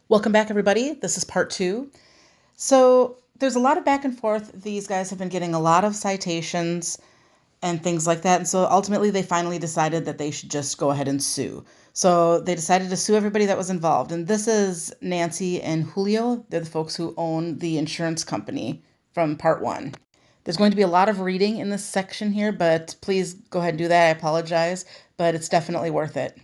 Welcome back, everybody. This is part two. So there's a lot of back and forth. These guys have been getting a lot of citations and things like that. And so ultimately, they finally decided that they should just go ahead and sue. So they decided to sue everybody that was involved. And this is Nancy and Julio. They're the folks who own the insurance company from part one. There's going to be a lot of reading in this section here, but please go ahead and do that. I apologize, but it's definitely worth it.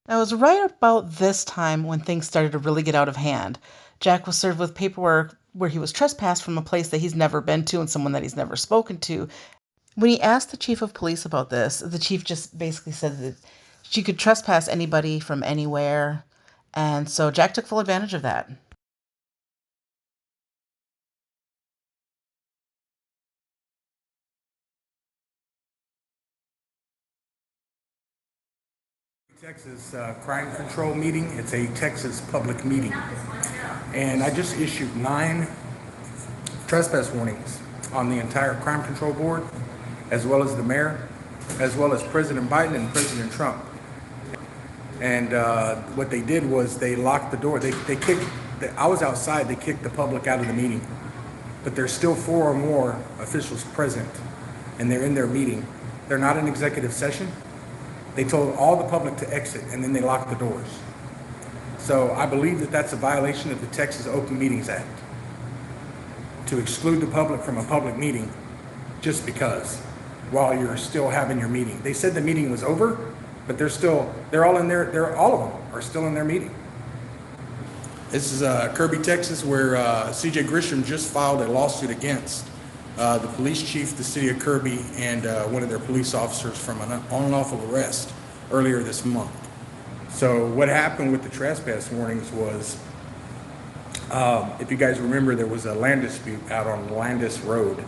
Now, it was right about this time when things started to really get out of hand. Jack was served with paperwork where he was trespassed from a place that he's never been to and someone that he's never spoken to. When he asked the chief of police about this, the chief just basically said that she could trespass anybody from anywhere. And so Jack took full advantage of that. Texas crime control meeting. It's a Texas public meeting. And I just issued 9 trespass warnings on the entire crime control board, as well as the mayor, as well as President Biden and President Trump. And what they did was they locked the door. They kicked, I was outside, they kicked the public out of the meeting. But there's still 4 or more officials present, and they're in their meeting. They're not in executive session. They told all the public to exit, and then they locked the doors. So I believe that that's a violation of the Texas Open Meetings Act, to exclude the public from a public meeting just because, while you're still having your meeting. They said the meeting was over, but they're all in there, all of them are still in their meeting. This is Kirby, Texas, where CJ Grisham just filed a lawsuit against the police chief, the city of Kirby, and one of their police officers from an unlawful arrest earlier this month. So what happened with the trespass warnings was, if you guys remember, there was a land dispute out on Landis Road,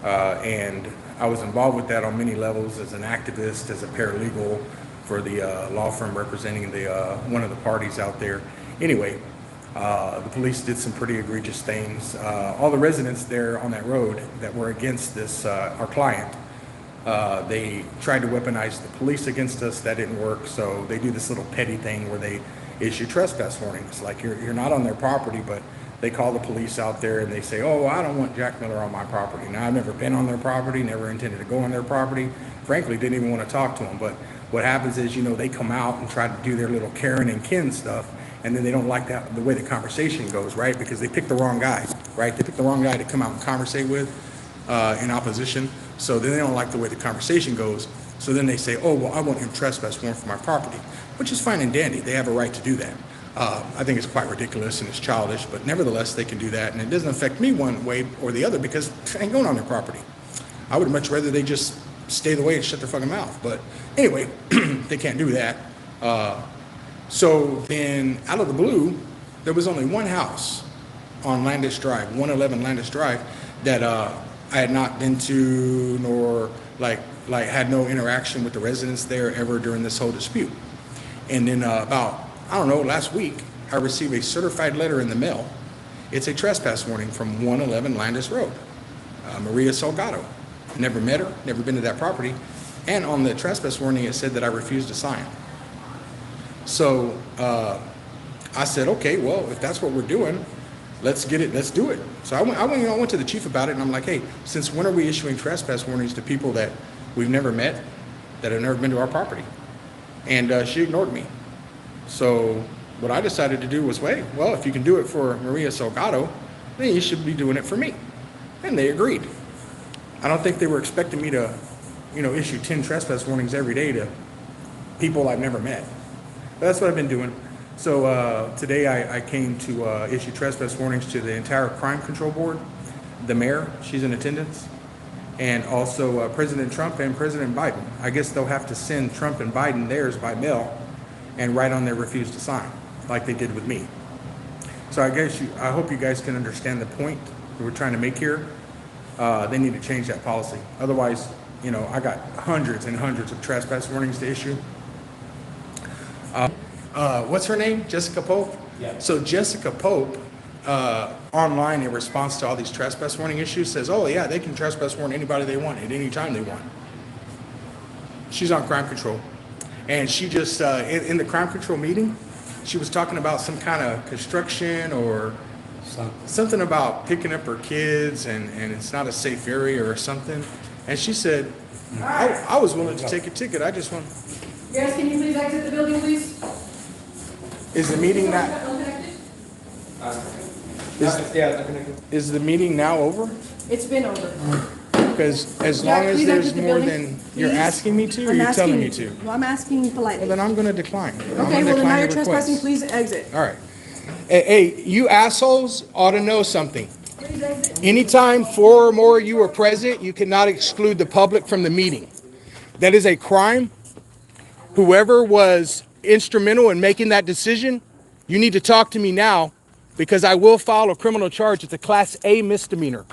and I was involved with that on many levels as an activist, as a paralegal for the law firm representing the one of the parties out there. Anyway, the police did some pretty egregious things. All the residents there on that road that were against this, our client, they tried to weaponize the police against us. That didn't work. So they do this little petty thing where they issue trespass warnings. Like you're not on their property, but they call the police out there and they say, oh, I don't want Jack Miller on my property. Now, I've never been on their property, never intended to go on their property. Frankly, didn't even want to talk to them. But what happens is, they come out and try to do their little Karen and Ken stuff. And then they don't like the way the conversation goes, right? Because they picked the wrong guy, right? They picked the wrong guy to come out and conversate with in opposition. So then they don't like the way the conversation goes. So then they say, oh, well, I want him trespass warrant for my property, which is fine and dandy. They have a right to do that. I think it's quite ridiculous and it's childish, but nevertheless, they can do that. And it doesn't affect me one way or the other because I ain't going on their property. I would much rather they just stay the way and shut their fucking mouth. But anyway, they can't do that. So then, out of the blue, there was only one house on Landis Drive, 111 Landis Drive, that I had not been to, nor like had no interaction with the residents there ever during this whole dispute. And then about, I don't know, last week, I received a certified letter in the mail. It's a trespass warning from 111 Landis Road, Maria Salgado. Never met her, never been to that property. And on the trespass warning, it said that I refused to sign. So I said, okay, well, if that's what we're doing, let's do it. So I went to the chief about it, and I'm like, hey, since when are we issuing trespass warnings to people that we've never met, that have never been to our property? And she ignored me. So what I decided to do was, wait, well, if you can do it for Maria Salgado, then you should be doing it for me. And they agreed. I don't think they were expecting me to, issue 10 trespass warnings every day to people I've never met. But that's what I've been doing. So today I came to issue trespass warnings to the entire crime control board, the mayor, she's in attendance, and also President Trump and President Biden. I guess they'll have to send Trump and Biden theirs by mail and write on their refuse to sign, like they did with me. So I hope you guys can understand the point that we're trying to make here. They need to change that policy. Otherwise, I got hundreds and hundreds of trespass warnings to issue. What's her name? Jessica Pope? Yeah. So Jessica Pope, online in response to all these trespass warning issues, says, oh yeah, they can trespass warn anybody they want at any time they want. She's on crime control. And she just, in the crime control meeting, she was talking about some kind of construction or something about picking up her kids and it's not a safe area or something. And she said, I was willing to take a ticket. I just want... Yes, can you please exit the building, please? Is the meeting now... Is the meeting now over? It's been over. Because as long as there's more than you're asking me to, or you're telling me to? Well, I'm asking politely. Well, then I'm going to decline. Okay, well, then now you're trespassing. Please exit. All right. Hey, you assholes ought to know something. Please exit. Anytime 4 or more of you are present, you cannot exclude the public from the meeting. That is a crime. Whoever was instrumental in making that decision, you need to talk to me now, because I will file a criminal charge. It's a Class A misdemeanor.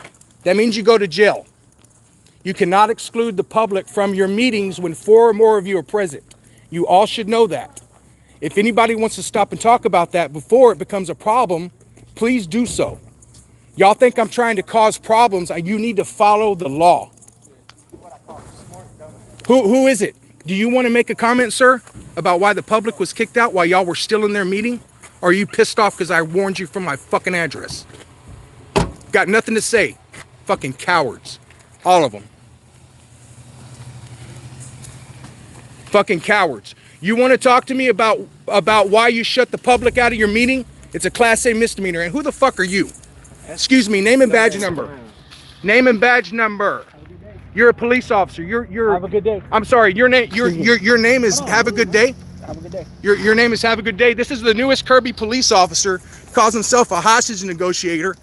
That means you go to jail. You cannot exclude the public from your meetings when 4 or more of you are present. You all should know that. If anybody wants to stop and talk about that before it becomes a problem, please do so. Y'all think I'm trying to cause problems. You need to follow the law. Who is it? Do you want to make a comment, sir, about why the public was kicked out while y'all were still in their meeting? Or are you pissed off because I warned you from my fucking address? Got nothing to say. Fucking cowards. All of them. Fucking cowards. You want to talk to me about why you shut the public out of your meeting? It's a Class A misdemeanor. And who the fuck are you? Excuse me, name and badge number. Name and badge number. You're a police officer. You're Have a good day. I'm sorry, your name is Have a Good Day? Have a good day. Your name is Have a Good Day. This is the newest Kirby police officer, calls himself a hostage negotiator.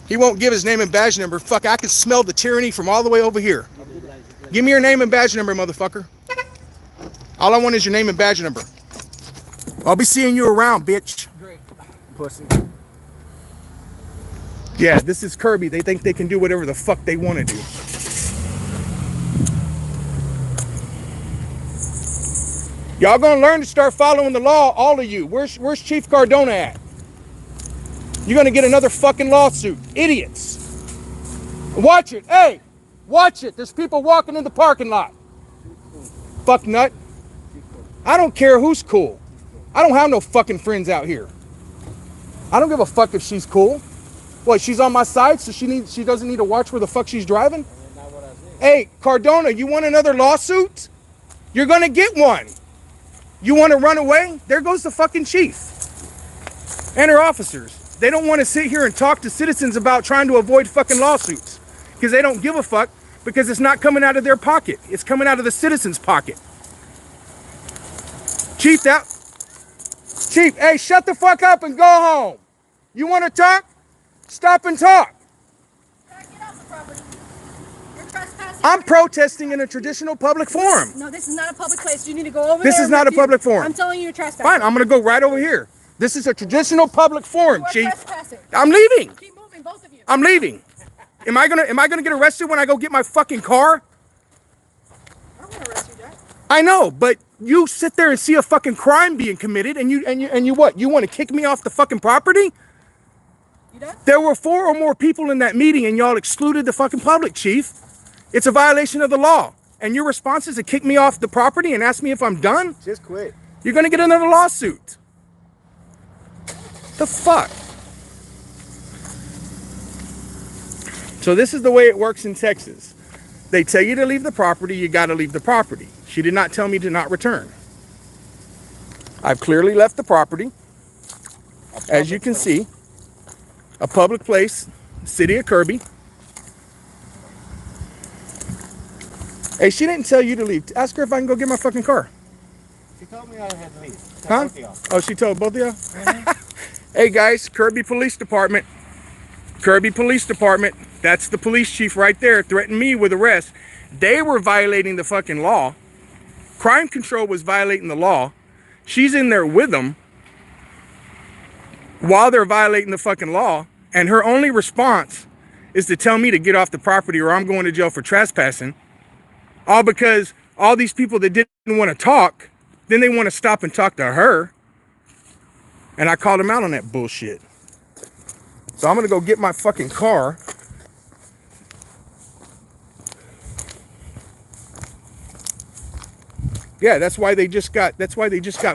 He won't give his name and badge number. Fuck, I can smell the tyranny from all the way over here. Give me your name and badge number, motherfucker. All I want is your name and badge number. I'll be seeing you around, bitch. Great. Pussy. Yeah, this is Kirby. They think they can do whatever the fuck they want to do. Y'all gonna learn to start following the law, all of you. Where's Chief Cardona at? You're gonna get another fucking lawsuit. Idiots. Watch it. Hey, watch it. There's people walking in the parking lot. Fuck nut. I don't care who's cool. I don't have no fucking friends out here. I don't give a fuck if she's cool. What, she's on my side, so she doesn't need to watch where the fuck she's driving? Hey, Cardona, you want another lawsuit? You're gonna get one. You want to run away? There goes the fucking chief and her officers. They don't want to sit here and talk to citizens about trying to avoid fucking lawsuits because they don't give a fuck, because it's not coming out of their pocket. It's coming out of the citizens' pocket. Chief, hey, shut the fuck up and go home. You want to talk? Stop and talk. Get off the property. You're trespassing. I'm protesting in a traditional public forum. No, this is not a public place. You need to go over there. This is not a public forum. I'm telling you, you're trespassing. Fine, I'm going to go right over here. This is a traditional public forum, You are Chief. trespassing. I'm leaving. Keep moving, both of you. I'm leaving. Am I gonna get arrested when I go get my fucking car? I don't want to arrest you, Jack. I know, but you sit there and see a fucking crime being committed, and you what? You want to kick me off the fucking property? You done? There were 4 or more people in that meeting, and y'all excluded the fucking public, Chief. It's a violation of the law. And your response is to kick me off the property and ask me if I'm done? Just quit. You're gonna get another lawsuit. The fuck? So this is the way it works in Texas. They tell you to leave the property, you gotta leave the property. She did not tell me to not return. I've clearly left the property. As you can see, a public place, city of Kirby. Hey, she didn't tell you to leave. Ask her if I can go get my fucking car. She told me I had to leave. Huh? Oh, she told both of y'all? Hey guys, Kirby Police Department. Kirby Police Department. That's the police chief right there threatened me with arrest. They were violating the fucking law. Crime Control was violating the law. She's in there with them while they're violating the fucking law. And her only response is to tell me to get off the property or I'm going to jail for trespassing. All because all these people that didn't want to talk, then they want to stop and talk to her. And I called them out on that bullshit. So I'm going to go get my fucking car. Yeah, that's why they just got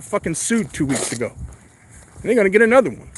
fucking sued 2 weeks ago. And they're going to get another one.